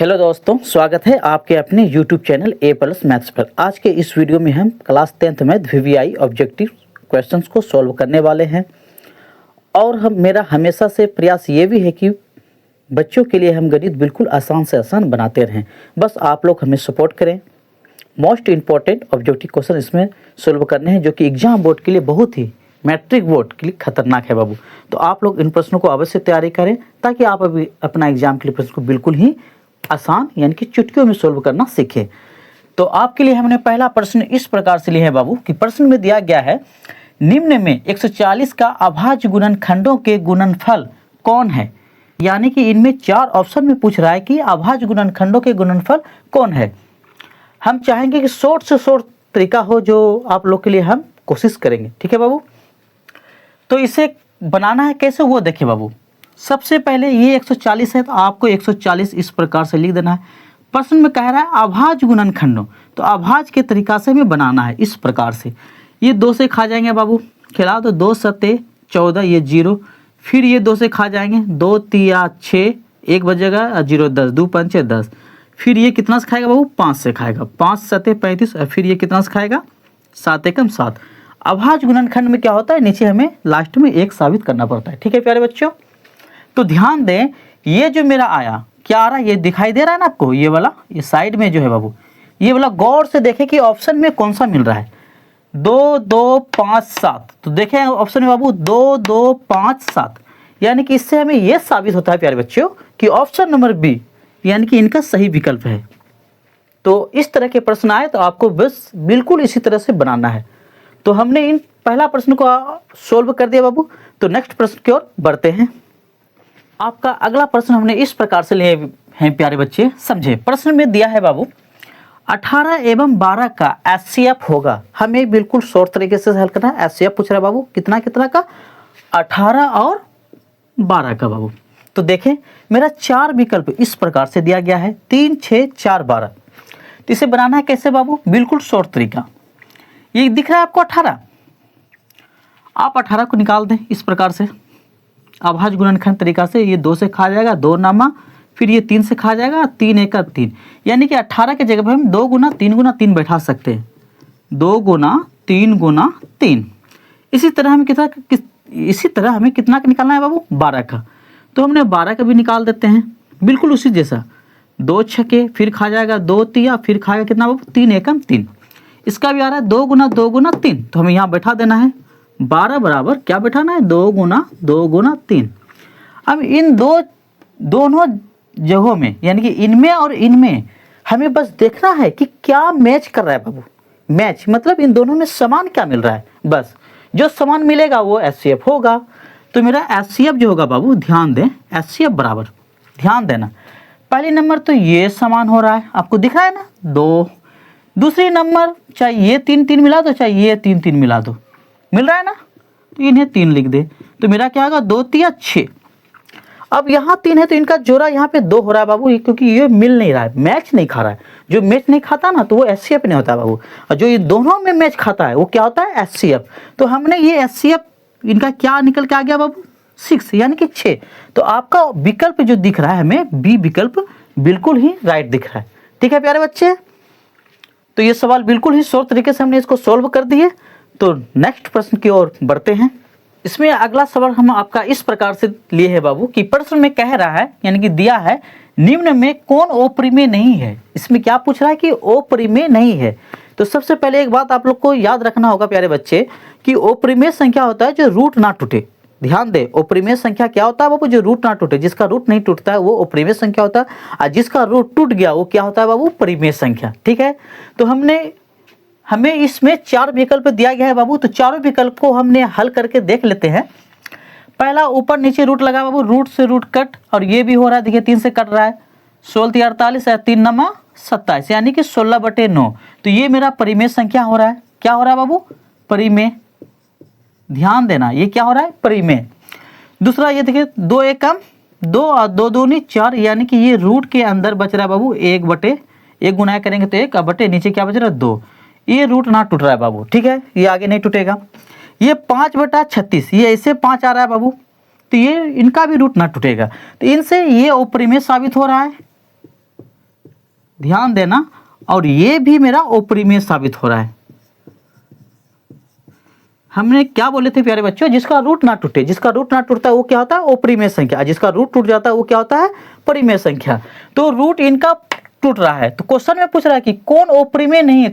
Hello दोस्तों, स्वागत है आपके अपने YouTube चैनल A+ मैथ्स पर। आज के इस वीडियो में हम class 10th math VVI objective questions को सॉल्व करने वाले हैं। और मेरा हमेशा से प्रयास ये भी है कि बच्चों के लिए हम गणित बिल्कुल आसान से आसान बनाते रहें। बस आप लोग हमें सपोर्ट करें। मोस्ट इम्पॉर्टेंट ऑब्जेक्टिव क्वेश्चन इसमें सॉल्व करने हैं जो कि एग्जाम बोर्ड के लिए बहुत ही, मैट्रिक बोर्ड के लिए खतरनाक है बाबू। तो आप लोग इन प्रश्नों को अवश्य तैयारी करें ताकि आप अभी अपना एग्जाम के लिए प्रश्न को बिल्कुल ही आसान यानी कि चुटकियों में सोल्व करना सीखें। तो आपके लिए हमने पहला प्रश्न इस प्रकार से लिया है बाबू कि प्रश्न में दिया गया है, निम्न में 140 का अभाज्य गुणनखंडों के गुणनफल कौन है। यानी कि इनमें 4 ऑप्शन में पूछ रहा है कि अभाज्य गुणनखंडों के गुणनफल कौन है। हम चाहेंगे कि शॉर्ट से शॉर्ट तरीका हो जो आप लोग के लिए हम कोशिश करेंगे। ठीक है बाबू। तो इसे बनाना है कैसे वो देखिए बाबू। सबसे पहले ये 140 है तो आपको 140 इस प्रकार से लिख देना है। प्रश्न में कह रहा है अभाज्य गुणनखंडों, तो अभाज्य के तरीका से हमें बनाना है इस प्रकार से। ये 2 से खा जाएंगे बाबू, खिला दो 2 सत्ते 14, ये 0। फिर ये 2 से खा जाएंगे, 2 तिया 6, 1 बजेगा 0 10, 2 पंचे 10। फिर ये कितना से खाएगा बाबू, 5 से खाएगा, 5 सत्ते 35। और फिर ये कितना से खाएगा, 7 एकम 7। अभाज्य गुणनखंड में क्या होता है, नीचे हमें लास्ट में 1 साबित करना पड़ता है। ठीक है प्यारे बच्चों। तो ध्यान दें, ये जो मेरा आया क्या आ रहा है, ये दिखाई दे रहा है ना आपको, ये वाला, ये साइड में जो है बाबू, ये वाला गौर से देखें कि ऑप्शन में कौन सा मिल रहा है। 2 2 5 7। तो देखें ऑप्शन में बाबू 2 2 5 7, यानी कि इससे हमें यह साबित होता है प्यारे बच्चों कि ऑप्शन नंबर बी यानी कि इनका सही विकल्प है। तो इस तरह के प्रश्न आए तो आपको बस बिल्कुल इसी तरह से बनाना है। तो हमने इन पहला प्रश्न को सोल्व कर दिया बाबू। तो नेक्स्ट प्रश्न की ओर बढ़ते हैं। आपका अगला प्रश्न हमने इस प्रकार से लिए हैं प्यारे बच्चे, समझे। प्रश्न में दिया है बाबू 18 एवं 12 का HCF होगा। हमें बिल्कुल शॉर्ट तरीके से हल करना है। HCF पूछ रहा है बाबू कितना कितना का, 18 और 12 का बाबू। तो देखें मेरा 4 विकल्प इस प्रकार से दिया गया है, 3 6 4 12। तो इसे बनाना है कैसे बाबू, बिल्कुल शॉर्ट तरीका। ये दिख रहा है आपको 18, आप 18 को निकाल दें इस प्रकार से अभाज्य गुणनखंड तरीका से। ये 2 से खा जाएगा, 2 नामा, फिर ये 3 से खा जाएगा, 3 एका 3। यानी कि 18 के जगह पर हम 2 गुना 3 गुना 3 बैठा सकते हैं, 2 गुना 3 गुना 3। इसी तरह हमें कितना का निकालना है बाबू, 12 का। तो हमने 12 का भी निकाल देते हैं बिल्कुल उसी जैसा। 2 छके, फिर खा जाएगा 2 तिया, फिर खाएगा कितना बाबू, 3 एकम 3। इसका भी आ रहा है 2 गुना 2 गुना 3। तो हमें यहाँ बैठा देना है 12 बराबर क्या बैठाना है, 2 गुना 3। अब इन दोनों जगहों में यानी कि इनमें और इनमें हमें बस देखना है कि क्या मैच कर रहा है बाबू। मैच मतलब इन दोनों में समान क्या मिल रहा है, बस जो समान मिलेगा वो HCF होगा। तो मेरा HCF जो होगा बाबू, ध्यान दें, HCF बराबर, ध्यान देना, पहले नंबर तो ये समान हो रहा है, आपको दिख रहा है ना 2। दूसरी नंबर चाहे ये 3 3 मिला दो, चाहे ये 3 3 मिला दो, मिल रहा है ना, तो इन्हें 3 लिख दे। तो मेरा क्या होगा, 2 तिया 6। अब यहाँ 3 है तो इनका जोड़ा यहाँ पे 2 हो रहा है बाबू, क्योंकि ये मिल नहीं रहा है, मैच नहीं खा रहा है। जो मैच नहीं खाता ना तो वो HCF नहीं होता बाबू, और जो ये दोनों में मैच खाता है वो क्या होता है, HCF। तो हमने ये HCF इनका क्या निकल के आ गया बाबू, 6 यानी कि 6। तो आपका विकल्प जो दिख रहा है हमें, बी विकल्प बिल्कुल ही राइट दिख रहा है। ठीक है प्यारे बच्चे। तो ये सवाल बिल्कुल ही शॉर्ट तरीके से हमने इसको सोल्व कर दिए। तो नेक्स्ट प्रश्न की ओर बढ़ते हैं। इसमें अगला सवाल हम आपका इस प्रकार से लिए है बाबू कि प्रश्न में कह रहा है यानी कि दिया है, निम्न में कौन अपरिमेय नहीं है। इसमें क्या पूछ रहा है कि अपरिमेय नहीं है। तो सबसे पहले एक बात आप लोग को याद रखना होगा प्यारे बच्चे कि अपरिमेय संख्या होता है जो रूट ना टूटे। ध्यान दे, अपरिमेय संख्या क्या होता है बाबू, जो रूट ना टूटे। जिसका रूट नहीं टूटता है वो अपरिमेय संख्या होता है, और जिसका रूट टूट गया वो क्या होता है बाबू, परिमेय संख्या। ठीक है। तो हमें इसमें 4 विकल्प दिया गया है बाबू। तो चारों विकल्प को हमने हल करके देख लेते हैं। पहला ऊपर नीचे रूट लगा बाबू, रूट से रूट कट, और ये भी हो रहा है, देखिए 3 से कट रहा है, 16 3 48 है, 3 नमा 27 यानी कि 16/9। तो ये मेरा परिमेय संख्या हो रहा है। क्या हो रहा है बाबू, परिमेय। ध्यान देना, ये क्या हो रहा है, परिमेय। दूसरा ये देखिए 2 एकम 2 और 2 दूनी 4, यानी कि ये रूट के अंदर बच रहा है बाबू 1/1 गुना करेंगे तो 1 बटे नीचे क्या बच रहा है 2। ये रूट ना टूट रहा है बाबू। ठीक है, ये आगे नहीं टूटेगा। ये 5/36, ये ऐसे 5 आ रहा है बाबू, तो ये इनका भी रूट ना टूटेगा। तो इनसे ये अपरिमेय साबित हो रहा है। ध्यान देना, और ये भी मेरा ओपरिमेय साबित हो रहा है। हमने क्या बोले थे प्यारे बच्चों, जिसका रूट ना टूटे, जिसका रूट ना टूटता है वो क्या होता है, ओपरिमेय संख्या, जिसका रूट टूट जाता है वो क्या होता है, परिमेय संख्या। तो रूट इनका टूट रहा है, तो क्वेश्चन में पूछ रहा है कि कौन ओपरिमेय नहीं है,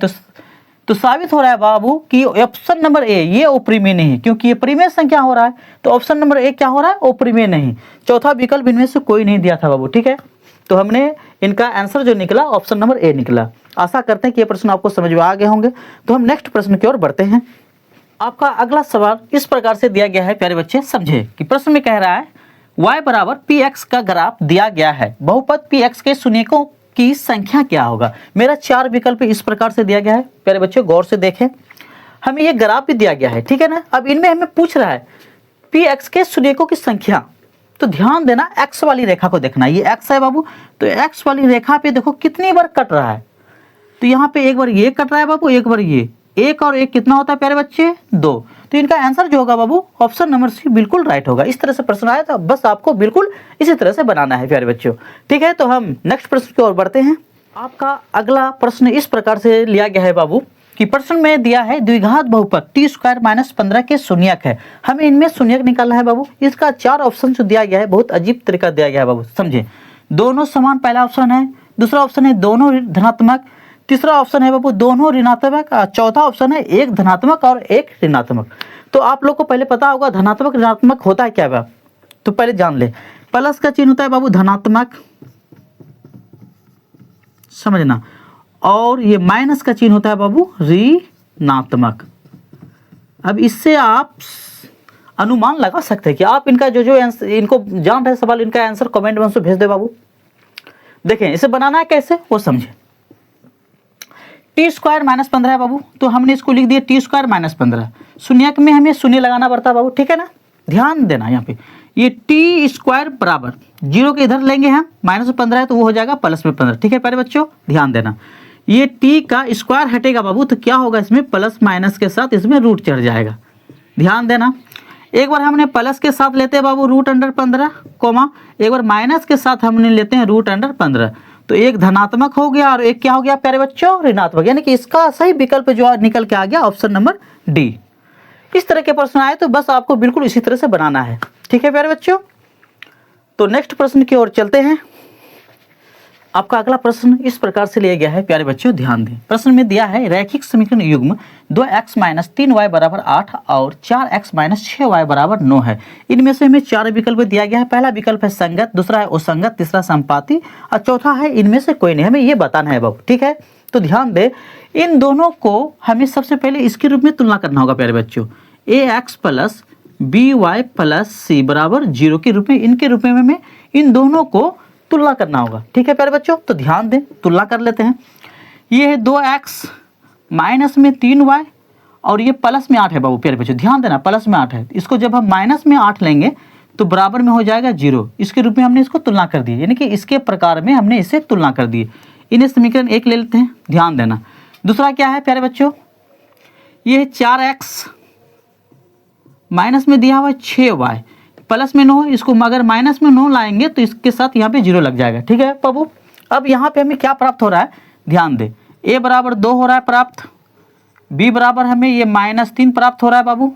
तो साबित हो रहा है बाबू कि ऑप्शन नंबर ए ये ओपरिमेय नहीं है, क्योंकि ये परिमेय संख्या हो रहा है। तो ऑप्शन नंबर ए क्या हो रहा है, ओपरिमेय नहीं। चौथा विकल्प इनमें से कोई नहीं दिया था बाबू, ठीक है। तो हमने इनका आंसर जो निकला ऑप्शन नंबर ए निकला। आशा करते हैं कि ये प्रश्न आपको समझ में आ गए होंगे। तो हम नेक्स्ट प्रश्न की ओर बढ़ते हैं। आपका अगला सवाल इस प्रकार से दिया गया है प्यारे बच्चे, समझे कि प्रश्न में कह रहा है y बराबर पी एक्स का ग्राफ दिया गया है, बहुपद पी एक्स के शून्यकों की संख्या क्या होगा। मेरा 4 विकल्प इस प्रकार से दिया गया है प्यारे बच्चे, गौर से देखें। हमें ये ग्राफ भी दिया गया है, ठीक है ना। अब इनमें हमें पूछ रहा है पी एक्स के शून्यकों की संख्या, तो ध्यान देना एक्स वाली रेखा को देखना। ये एक्स है बाबू, तो एक्स वाली रेखा पे देखो कितनी बार कट रहा है। तो यहाँ पे एक बार ये कट रहा है बाबू, एक बार ये, एक और एक कितना होता है प्यारे बच्चे, 2। तो इनका आंसर जो होगा बाबू ऑप्शन नंबर सी बिल्कुल राइट होगा। इस तरह से प्रश्न आया था, बस आपको बिल्कुल इसी तरह से बनाना है प्यारे बच्चों, ठीक है। तो हम नेक्स्ट प्रश्न की ओर बढ़ते हैं। आपका अगला प्रश्न इस प्रकार से लिया गया है बाबू कि प्रश्न में दिया है द्विघात बहुपद टी स्क्वायर माइनस 15 के शून्यक है, हमें इनमें शून्यक निकालना है बाबू। इसका 4 ऑप्शन जो दिया गया है, बहुत अजीब तरीका दिया गया है बाबू, समझे। दोनों समान पहला ऑप्शन है, दूसरा ऑप्शन है दोनों धनात्मक, तीसरा ऑप्शन है बाबू दोनों ऋणात्मक, चौथा ऑप्शन है एक धनात्मक और एक ऋणात्मक। तो आप लोग को पहले पता होगा धनात्मक ऋणात्मक होता है क्या बाबू, तो पहले जान ले। प्लस का चिन्ह होता है बाबू धनात्मक, समझना, और ये माइनस का चिन्ह होता है बाबू ऋणात्मक। अब इससे आप अनुमान लगा सकते हैं कि आप इनका जो इनको जान रहे सवाल, इनका आंसर कमेंट बॉक्स में भेज दे बाबू। देखें इसे बनाना है कैसे वो समझे। टी स्क्वायर माइनस 15 है बाबू, तो हमने इसको लिख दिया टी स्क्वायर माइनस 15। शून्यक में हमें शून्य लगाना पड़ता है बाबू, ठीक है ना। ध्यान देना यहाँ पे ये टी स्क्वायर बराबर 0 के इधर लेंगे हम, माइनस में 15 है तो वो हो जाएगा प्लस में 15, ठीक है प्यारे बच्चों। ध्यान देना ये टी का स्क्वायर हटेगा बाबू, तो क्या होगा इसमें प्लस माइनस के साथ इसमें रूट चढ़ जाएगा। ध्यान देना एक बार हमने प्लस के साथ लेते हैं बाबू रूट अंडर 15 कोमा, एक बार माइनस के साथ हमने लेते हैं रूट अंडर 15। तो एक धनात्मक हो गया और एक क्या हो गया प्यारे बच्चों, ऋणात्मक, यानी कि इसका सही विकल्प जो निकल के आ गया ऑप्शन नंबर डी। इस तरह के प्रश्न आए तो बस आपको बिल्कुल इसी तरह से बनाना है, ठीक है प्यारे बच्चों। तो नेक्स्ट प्रश्न की ओर चलते हैं। आपका अगला प्रश्न इस प्रकार से लिया गया है प्यारे बच्चों, ध्यान दें। प्रश्न में दिया है रैखिक समीकरण युग्म 2x माइनस 3y बराबर 8 और 4x माइनस 6y बराबर 9 है। इनमें से हमें 4 विकल्प दिया गया है। पहला विकल्प है संगत, दूसरा है असंगत, तीसरा संपाती और चौथा है इनमें से कोई नहीं। हमें ये बताना है बाबू, ठीक है। तो ध्यान दे इन दोनों को हमें सबसे पहले इसके रूप में तुलना करना होगा प्यारे बच्चों। ax plus by plus c बराबर 0 के रूप में, इनके रूप में हमें इन दोनों को तुलना करना होगा, ठीक है प्यारे बच्चों। तो ध्यान दें तुलना कर लेते हैं। ये है 2x माइनस में 3y और ये प्लस में 8 है बाबू प्यारे बच्चों। ध्यान देना प्लस में 8 है, इसको जब हम माइनस में 8 लेंगे तो बराबर में हो जाएगा 0। इसके रूप में हमने इसको तुलना कर दी, यानी कि इसके प्रकार में हमने इसे तुलना कर दी। इन्हें समीकरण 1 ले लेते हैं, ध्यान देना। दूसरा क्या है प्यारे बच्चों, ये है 4x माइनस में दिया हुआ 6y प्लस में 9, इसको अगर माइनस में 9 लाएंगे तो इसके साथ यहाँ पे 0 लग जाएगा, ठीक है बाबू। अब यहाँ पे हमें क्या प्राप्त हो रहा है, ध्यान दे। a बराबर 2 हो रहा है प्राप्त, b बराबर हमें ये -3 प्राप्त हो रहा है बाबू,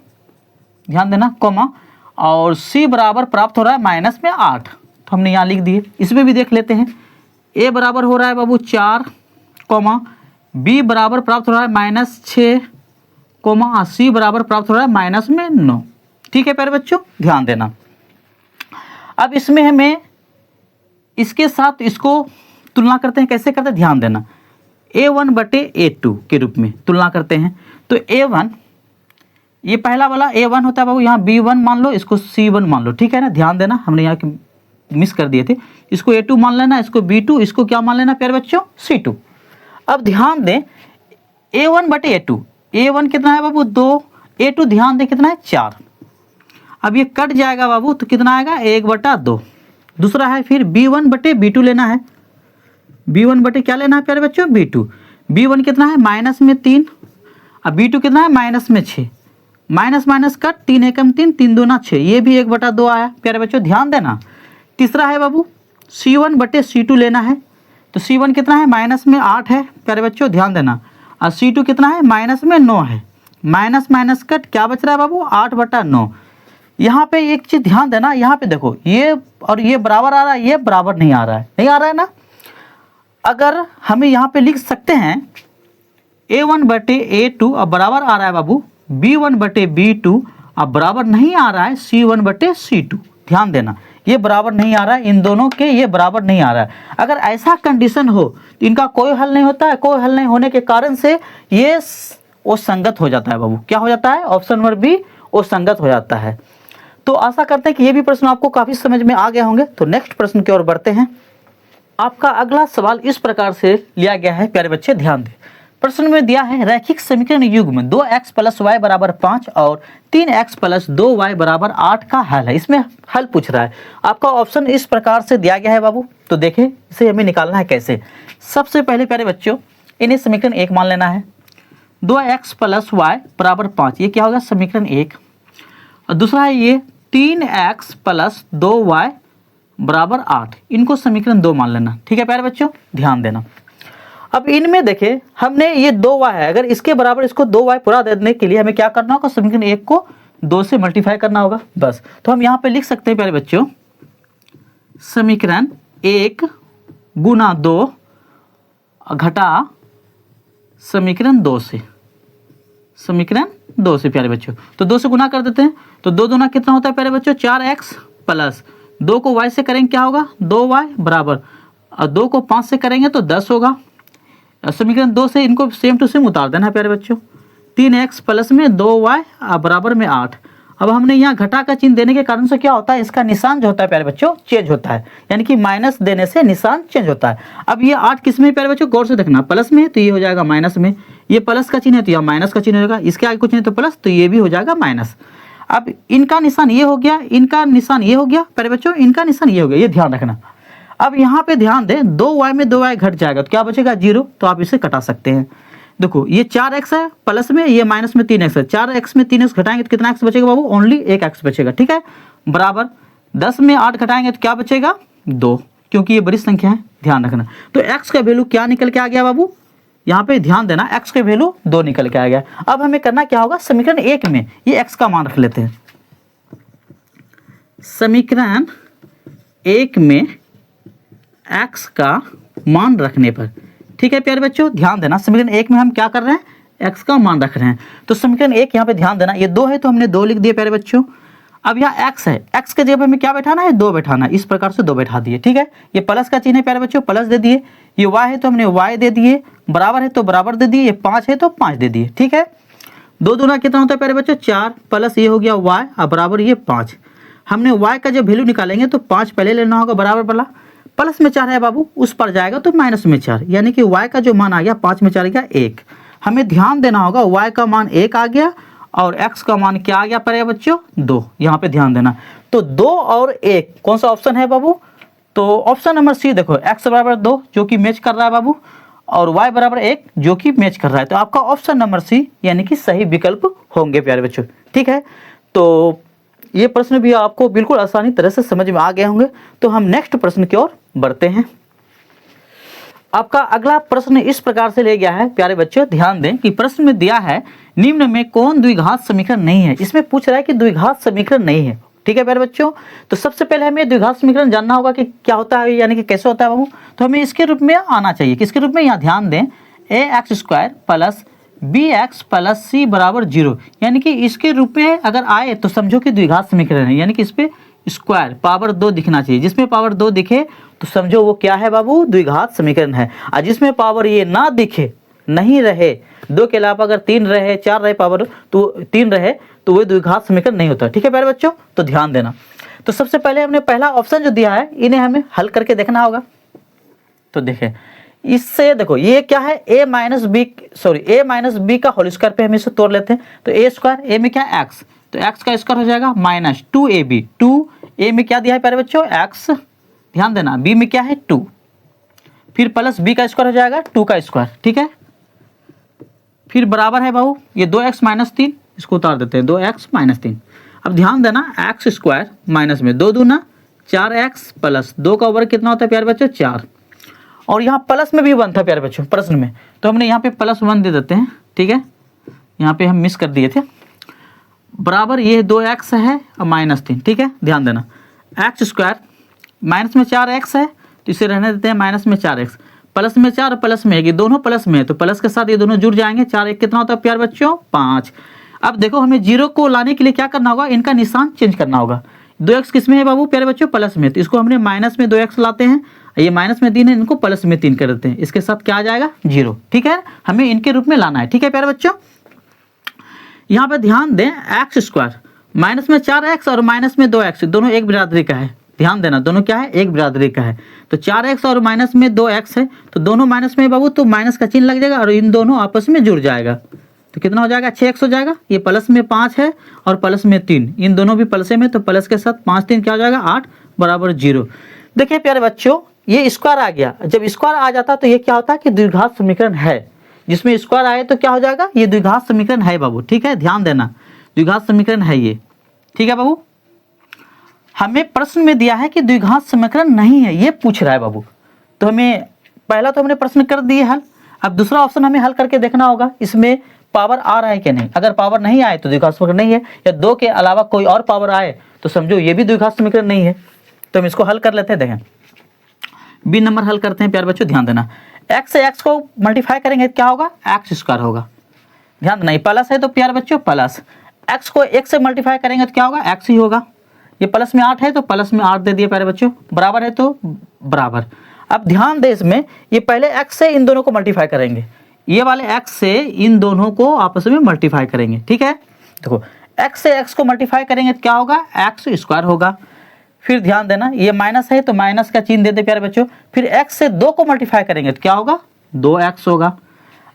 ध्यान देना कोमा, और c बराबर प्राप्त हो रहा है माइनस में 8। तो हमने यहाँ लिख दिए। इसमें भी देख लेते हैं। a बराबर हो रहा है बाबू 4 कोमा, b बराबर प्राप्त हो रहा है -6 कोमा, c बराबर प्राप्त हो रहा है -9, ठीक है प्यारे बच्चों। ध्यान देना अब इसमें हमें इसके साथ इसको तुलना करते हैं, कैसे करते हैं ध्यान देना। a1 बटे a2 के रूप में तुलना करते हैं। तो a1 ये पहला वाला a1 होता है बाबू, यहाँ b1 मान लो, इसको c1 मान लो, ठीक है ना। ध्यान देना हमने यहाँ मिस कर दिए थे, इसको a2 मान लेना, इसको b2, इसको क्या मान लेना प्यारे बच्चों c2। अब ध्यान दें a1 बटे a2, a1 कितना है बाबू 2, a2 ध्यान दें कितना है 4। अब ये कट जाएगा बाबू तो कितना आएगा 1/2। दूसरा है फिर b1 बटे b2 लेना है, b1 बटे क्या लेना है प्यारे बच्चों b2। b1 कितना है -3, अब b2 कितना है -6, माइनस माइनस कट, 3 एकम 3, 3 दूना 6, ये भी 1/2 आया प्यारे बच्चों। ध्यान देना तीसरा है बाबू c1 बटे c2 लेना है, तो C1 कितना है, माइनस में 8 है प्यारे बच्चों, ध्यान देना। और C2 कितना है, माइनस में 9 है। माइनस माइनस कट क्या बच रहा है बाबू, 8/9। यहाँ पे एक चीज़ ध्यान देना, यहाँ पे देखो ये और ये बराबर आ रहा है, ये बराबर नहीं आ रहा है, नहीं आ रहा है ना। अगर हमें यहाँ पे लिख सकते हैं A1/A2 अब बराबर आ रहा है बाबू B1/B2, अब बराबर नहीं आ रहा है C1/C2। ध्यान देना, ये बराबर नहीं आ रहा है, इन दोनों के ये बराबर नहीं आ रहा है। अगर ऐसा कंडीशन हो तो इनका कोई हल नहीं होता है। कोई हल नहीं होने के कारण से ये वो संगत हो जाता है बाबू। क्या हो जाता है, ऑप्शन नंबर बी वो संगत हो जाता है। तो आशा करते हैं कि ये भी प्रश्न आपको काफ़ी समझ में आ गए होंगे। तो नेक्स्ट प्रश्न की ओर बढ़ते हैं। आपका अगला सवाल इस प्रकार से लिया गया है, प्यारे बच्चे ध्यान दें। प्रश्न में दिया है रैखिक समीकरण युग्म 2x + y = 5 और 3x + 2y = 8 का हल है। इसमें हल पूछ रहा है। आपका ऑप्शन इस प्रकार से दिया गया है बाबू। तो देखें इसे हमें निकालना है कैसे। सबसे पहले प्यारे बच्चों इन्हें समीकरण 1 मान लेना है। 2x + y = 5, ये क्या होगा, समीकरण 1। और दूसरा है ये 3x + 2y = 8, इनको समीकरण 2 मान लेना। ठीक है प्यारे बच्चों, ध्यान देना। अब इनमें देखें हमने ये 2y है, अगर इसके बराबर इसको 2y पूरा देने के लिए हमें क्या करना होगा, समीकरण 1 को 2 से मल्टीप्लाई करना होगा बस। तो हम यहाँ पे लिख सकते हैं प्यारे बच्चों समीकरण 1 × 2 घटा समीकरण 2 से, समीकरण 2 से प्यारे बच्चों। तो 2 से गुना कर देते हैं। तो 2 दूना कितना होता है प्यारे बच्चों, 4x + 2 को y से करेंगे क्या होगा, 2y बराबर, और 2 को 5 से करेंगे तो 10 होगा। समीकरण 2 से इनको सेम टू सेम उतार देना है प्यारे बच्चों। 3x प्लस में 2y बराबर में 8। अब हमने यहाँ घटा का चिन्ह देने के कारण से क्या होता है, इसका निशान जो होता है प्यारे बच्चों चेंज होता है, यानी कि माइनस देने से निशान चेंज होता है। अब ये 8 किस में प्यारे बच्चों, गौर से देखना, प्लस में है तो ये हो जाएगा माइनस में, ये प्लस का चिन्ह है तो यह माइनस का चिन्ह होगा, इसके आगे कुछ नहीं तो प्लस, तो ये भी हो जाएगा माइनस। अब इनका निशान ये हो गया, इनका निशान ये हो गया प्यारे बच्चों, इनका निशान ये हो गया, ये ध्यान रखना। अब यहाँ पे ध्यान दें 2y में 2y घट जाएगा तो क्या बचेगा, 0। तो आप इसे कटा सकते हैं। देखो ये 4x है प्लस में, ये माइनस में 3x है, 4x में 3x घटाएंगे तो कितना x बचेगा बाबू, ओनली 1x बचेगा। ठीक है, बराबर 10 में 8 घटाएंगे तो क्या बचेगा, 2, क्योंकि ये बड़ी संख्या है, ध्यान रखना। तो x का वैल्यू क्या निकल के आ गया बाबू, यहाँ पे ध्यान देना, x का वैल्यू 2 निकल के आ गया। अब हमें करना क्या होगा, समीकरण 1 में ये x का मान रख लेते हैं। समीकरण 1 में x का मान रखने पर, ठीक है प्यारे बच्चों ध्यान देना, समीकरण 1 में हम क्या कर रहे हैं, x का मान रख रहे हैं। तो समीकरण 1 यहाँ पे ध्यान देना, ये 2 है तो हमने 2 लिख दिए प्यारे बच्चों। अब यहाँ x है, x के जगह पे हमें क्या बैठाना है, 2 बैठाना है, इस प्रकार से 2 बैठा दिए। ठीक है, ये प्लस का चिन्ह है प्यारे बच्चों, प्लस दे दिए। ये y है तो हमने y दे दिए, बराबर है तो बराबर दे दिए, ये 5 है तो 5 दे दिए। ठीक है, 2 दूना कितना होता है प्यारे बच्चों, 4 प्लस ये हो गया y और बराबर ये 5। हमने y का जब वैल्यू निकालेंगे तो 5 पहले लेना होगा, बराबर वाला, प्लस में 4 है बाबू, उस पर जाएगा तो माइनस में 4, यानी कि y का जो मान आ गया 5 में 4 गया 1। हमें ध्यान देना होगा y का मान 1 आ गया और x का मान क्या आ गया प्यारे बच्चों, 2। यहाँ पे ध्यान देना, तो 2 और 1 कौन सा ऑप्शन है बाबू, तो ऑप्शन नंबर सी देखो, x बराबर 2 जो कि मैच कर रहा है बाबू, और y बराबर 1 जो कि मैच कर रहा है। तो आपका ऑप्शन नंबर सी यानी कि सही विकल्प होंगे प्यारे बच्चों। ठीक है, तो ये प्रश्न भी आपको बिल्कुल आसानी तरह से समझ में आ गए होंगे। तो हम नेक्स्ट प्रश्न की ओर बढ़ते हैं। आपका अगला प्रश्न इस प्रकार से ले गया है प्यारे बच्चों, ध्यान दें कि प्रश्न में दिया है निम्न में कौन द्विघात समीकरण नहीं है। इसमें पूछ रहा है कि द्विघात समीकरण नहीं है। ठीक है प्यारे बच्चों, तो सबसे पहले हमें द्विघात समीकरण जानना होगा कि क्या होता है, यानी कि कैसे होता है बाबू। तो हमें इसके रूप में आना चाहिए, किसके रूप में, यहाँ ध्यान दें ax² + bx + c = 0, यानी कि इसके रूप में अगर आए तो समझो कि द्विघात समीकरण है, यानी कि इस पे स्क्वायर पावर 2 दिखना चाहिए। जिसमें पावर 2 दिखे तो समझो वो क्या है बाबू, द्विघात समीकरण है। और जिसमें पावर ये ना दिखे, नहीं रहे, 2 के अलावा अगर 3 रहे, 4 रहे, पावर तो 3 रहे तो वो द्विघात समीकरण नहीं होता। ठीक है प्यारे बच्चों, तो ध्यान देना। तो सबसे पहले हमने पहला ऑप्शन जो दिया है इन्हें हमें हल करके देखना होगा। तो देखें इससे, देखो ये क्या है, a माइनस बी का होल स्क्वायर पे हम इसे तोड़ लेते हैं। तो a², a में क्या x, तो x का स्क्वायर हो जाएगा माइनस 2ab, 2a में क्या दिया है प्यारे बच्चों, x, ध्यान देना, b में क्या है 2, फिर प्लस b का स्क्वायर हो जाएगा 2 का स्क्वायर। ठीक है, फिर बराबर है बाबू ये 2x - 3, इसको उतार देते हैं, 2x - 3। अब ध्यान देना x² माइनस में 2 दूना 4x प्लस 2 का वर्ग कितना होता है प्यारे बच्चों, 4, और यहाँ प्लस में भी 1 था प्यारे बच्चों प्रश्न में, तो हमने यहाँ पे +1 दे देते हैं, ठीक है, यहाँ पे हम मिस कर दिए थे, बराबर ये 2x है और -3, ठीक है, ध्यान देना, x² माइनस में 4x है तो इसे रहने देते हैं माइनस में 4x, प्लस में 4 प्लस में 1, ये दोनों प्लस में है तो प्लस के साथ ये दोनों जुड़ जाएंगे, 4 1 कितना होता है प्यारे बच्चों 5। अब देखो हमें 0 को लाने के लिए क्या करना होगा, इनका निशान चेंज करना होगा। 2x किस में है बाबू प्यारे बच्चों प्लस में, तो इसको हमने माइनस में 2x लाते हैं, ये माइनस में 3 है, इनको प्लस में 3 कर देते हैं, इसके साथ क्या आ जाएगा 0, ठीक है, हमें इनके रूप में लाना है, ठीक है प्यारे बच्चों। यहाँ पे ध्यान दें x² माइनस में 4x और माइनस में 2x दोनों एक बिरादरी का है, ध्यान देना दोनों क्या है एक बिरादरी का है, तो 4x और माइनस में 2x है तो दोनों माइनस में बाबू तो माइनस का चिन्ह लग जाएगा और इन दोनों आपस में जुड़ जाएगा, तो कितना हो जाएगा 6x हो जाएगा, ये प्लस में 5 है और प्लस में 3, इन दोनों भी प्लस में, तो प्लस के साथ 5 3 क्या हो जाएगा 8 बराबर 0। देखिए प्यारे बच्चों ये स्क्वायर आ गया, जब स्क्वायर आ जाता तो ये क्या होता है कि द्विघात समीकरण है, जिसमें स्क्वायर आए तो क्या हो जाएगा ये द्विघात समीकरण है बाबू, ठीक है, ध्यान देना द्विघात समीकरण है ये, ठीक है बाबू। हमें प्रश्न में दिया है कि द्विघात समीकरण नहीं है, ये पूछ रहा है बाबू, तो हमें पहला तो हमने प्रश्न कर दिए हल, अब दूसरा ऑप्शन हमें हल करके देखना होगा इसमें पावर आ रहा है कि नहीं, अगर पावर नहीं आए तो द्विघात समीकरण नहीं है, या 2 के अलावा कोई और पावर आए तो समझो ये भी द्विघात समीकरण नहीं है, तो हम इसको हल कर लेते हैं। देखें बी नंबर हल करते हैं प्यारे बच्चों, ध्यान देना x से x को मल्टीप्लाई करेंगे क्या होगा x² होगा, ध्यान देना ये प्लस है तो प्यारे बच्चों प्लस, x को 1 से मल्टीप्लाई करेंगे तो क्या होगा x ही होगा, ये प्लस में 8 है तो प्लस में 8 दे दिए प्यारे बच्चों, बराबर है तो बराबर। अब ध्यान दे इसमें ये पहले x से इन दोनों को मल्टीप्लाई करेंगे, ये वाले x से इन दोनों को आपस में मल्टीप्लाई करेंगे, ठीक है, देखो x से x को मल्टीप्लाई करेंगे तो क्या होगा x² होगा, फिर ध्यान देना ये माइनस है तो माइनस का चिन्ह दे दे प्यारे बच्चों, फिर x से 2 को मल्टीप्लाई करेंगे तो क्या होगा 2x होगा।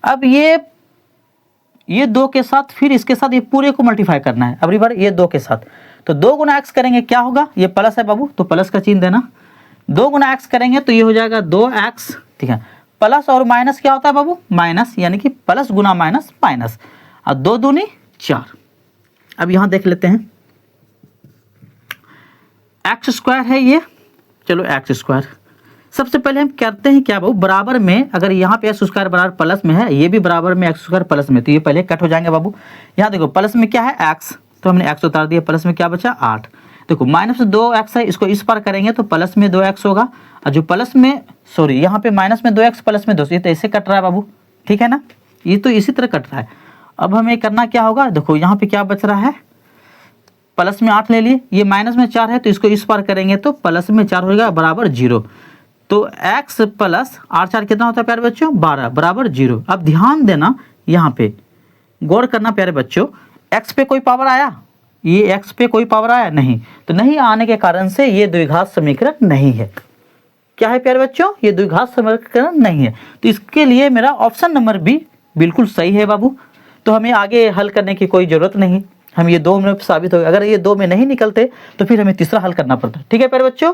अब ये 2 के साथ फिर इसके साथ ये पूरे को मल्टीप्लाई करना है, अगली बार ये 2 के साथ, तो 2 गुना x करेंगे क्या होगा, ये प्लस है बाबू तो प्लस का चिन्ह देना, 2 गुना x करेंगे तो ये हो जाएगा 2x, ठीक है, प्लस और माइनस क्या होता है बाबू माइनस, यानी कि प्लस गुना माइनस माइनस, और 2 दूनी 4। अब यहाँ देख लेते हैं x² है ये, चलो x², सबसे पहले हम करते हैं क्या बाबू बराबर में, अगर यहाँ पे x² बराबर प्लस में है, ये भी बराबर में x² प्लस में, तो ये पहले कट हो जाएंगे बाबू। यहाँ देखो प्लस में क्या है x, तो हमने x उतार दिया, प्लस में क्या बचा 8, देखो माइनस 2x है, इसको इस पार करेंगे तो प्लस में 2x होगा, और जो प्लस में सॉरी यहाँ पे माइनस में 2x प्लस में 2, ये तो ऐसे कट रहा है बाबू, ठीक है ना, ये तो इसी तरह कट रहा है। अब हमें करना क्या होगा, देखो यहाँ पे क्या बच रहा है, प्लस में 8 ले लिए, ये माइनस में 4 है तो इसको इस पार करेंगे तो प्लस में 4 होगा बराबर 0, तो x प्लस 8 4 कितना होता है प्यारे बच्चों 12 बराबर 0। अब ध्यान देना यहाँ पे गौर करना प्यारे बच्चों, x पे कोई पावर आया, ये x पे कोई पावर आया नहीं, तो नहीं आने के कारण से ये द्विघात समीकरण नहीं है, क्या है प्यारे बच्चों ये द्विघात समीकरण नहीं है, तो इसके लिए मेरा ऑप्शन नंबर बी बिल्कुल सही है बाबू। तो हमें आगे हल करने की कोई ज़रूरत नहीं, हम ये 2 में साबित हो गए, अगर ये 2 में नहीं निकलते तो फिर हमें तीसरा हल करना पड़ता, ठीक है प्यारे बच्चों।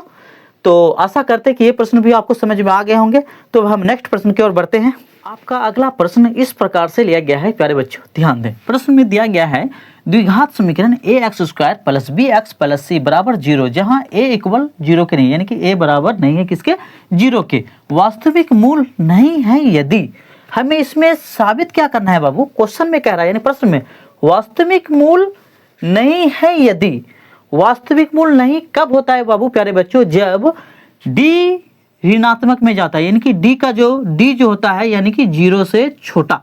तो आशा करते हैं कि ये प्रश्न भी आपको समझ में आ गए होंगे। तो हम नेक्स्ट प्रश्न की ओर बढ़ते हैं। आपका अगला प्रश्न इस प्रकार से लिया गया है प्यारे बच्चों, ध्यान दें, प्रश्न में दिया गया है द्विघात समीकरण ax² plus bx plus c बराबर 0, जहां a इक्वल 0 के नहीं, यानी कि a बराबर नहीं है किसके 0 के, वास्तविक मूल नहीं है यदि, हमें इसमें साबित क्या करना है बाबू, क्वेश्चन में कह रहा है यानी प्रश्न में वास्तविक मूल नहीं है यदि, वास्तविक मूल नहीं कब होता है बाबू प्यारे बच्चों, जब d ऋणात्मक में जाता है, यानी कि d का जो d जो होता है यानी कि 0 से छोटा,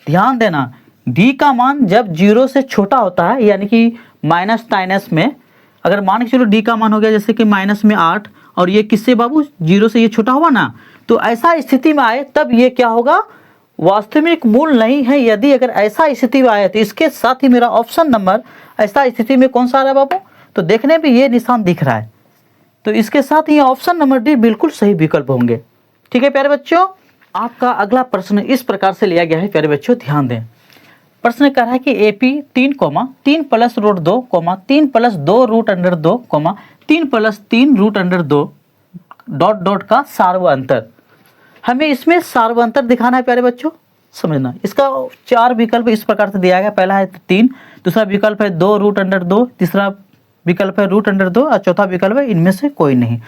ध्यान देना d का मान जब 0 से छोटा होता है, यानी कि माइनस टाइनस में, अगर मान के चलो d का मान हो गया जैसे कि माइनस में 8 और ये किससे बाबू 0 से ये छोटा हुआ ना, तो ऐसा स्थिति में आए तब ये क्या होगा वास्तविक मूल नहीं है यदि, अगर ऐसा स्थिति में आए तो इसके साथ ही मेरा ऑप्शन नंबर ऐसा स्थिति में कौन सा आ रहा है बाबू, तो देखने में ये निशान दिख रहा है, तो इसके साथ ही ऑप्शन नंबर डी बिल्कुल सही विकल्प होंगे, ठीक है प्यारे बच्चों। आपका अगला प्रश्न इस प्रकार से लिया गया है प्यारे बच्चों, ध्यान दें, प्रश्न कह रहा है कि AP 3 3 plus root 2 3 plus 2 root under 2 3 plus 3 root under 2 dot dot का सार्वअंतर, हमें इसमें सार्वअंतर दिखाना है प्यारे बच्चों, समझना इसका 4 विकल्प इस प्रकार से दिया गया, पहला है 3, दूसरा विकल्प है 2 रूट अंडर 2, तीसरा विकल्प है रूट अंडर 2 और चौथा विकल्प है इनमें से कोई नहीं।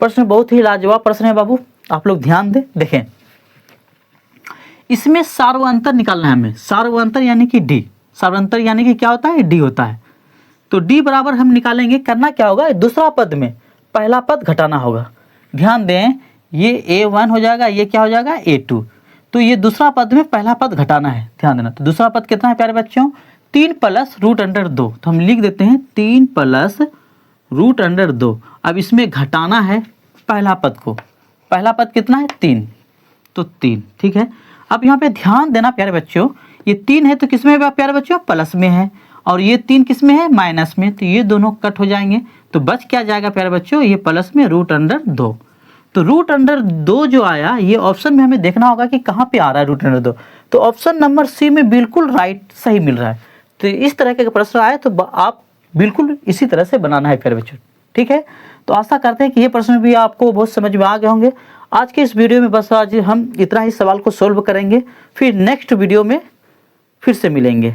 प्रश्न बहुत ही लाजवाब प्रश्न है बाबू, आप लोग ध्यान दें, देखें इसमें सार्वअंतर निकालना है हमें। सार्वअंतर यानी कि डी, सार्वअंतर यानी कि क्या होता है, डी होता है। तो डी बराबर हम निकालेंगे, करना क्या होगा, दूसरा पद में पहला पद घटाना होगा। ध्यान दें ये a1 हो जाएगा, ये क्या हो जाएगा a2। तो ये दूसरा पद में पहला पद घटाना है, ध्यान देना। तो दूसरा पद कितना है प्यारे बच्चों, 3 प्लस रूट अंडर 2। तो हम लिख देते हैं 3 प्लस रूट अंडर 2। अब इसमें घटाना है पहला पद को, पहला पद कितना है 3, तो 3, ठीक है। अब यहाँ पे ध्यान देना प्यारे बच्चों, ये 3 है तो किस में है प्यारे बच्चों, प्लस में है, और ये 3 किस में है, माइनस में। तो ये दोनों कट हो जाएंगे, तो बच क्या जाएगा प्यारे बच्चों, ये प्लस में रूट अंडर 2। तो रूट अंडर 2 जो आया, ये ऑप्शन में हमें देखना होगा कि कहाँ पे आ रहा है रूट अंडर 2। तो ऑप्शन नंबर सी में बिल्कुल राइट सही मिल रहा है। तो इस तरह के प्रश्न आए तो आप बिल्कुल इसी तरह से बनाना है प्यारे बच्चों, ठीक है। तो आशा करते हैं कि ये प्रश्न भी आपको बहुत समझ में आ गए होंगे। आज के इस वीडियो में बस आज हम इतना ही सवाल को सोल्व करेंगे, फिर नेक्स्ट वीडियो में फिर से मिलेंगे।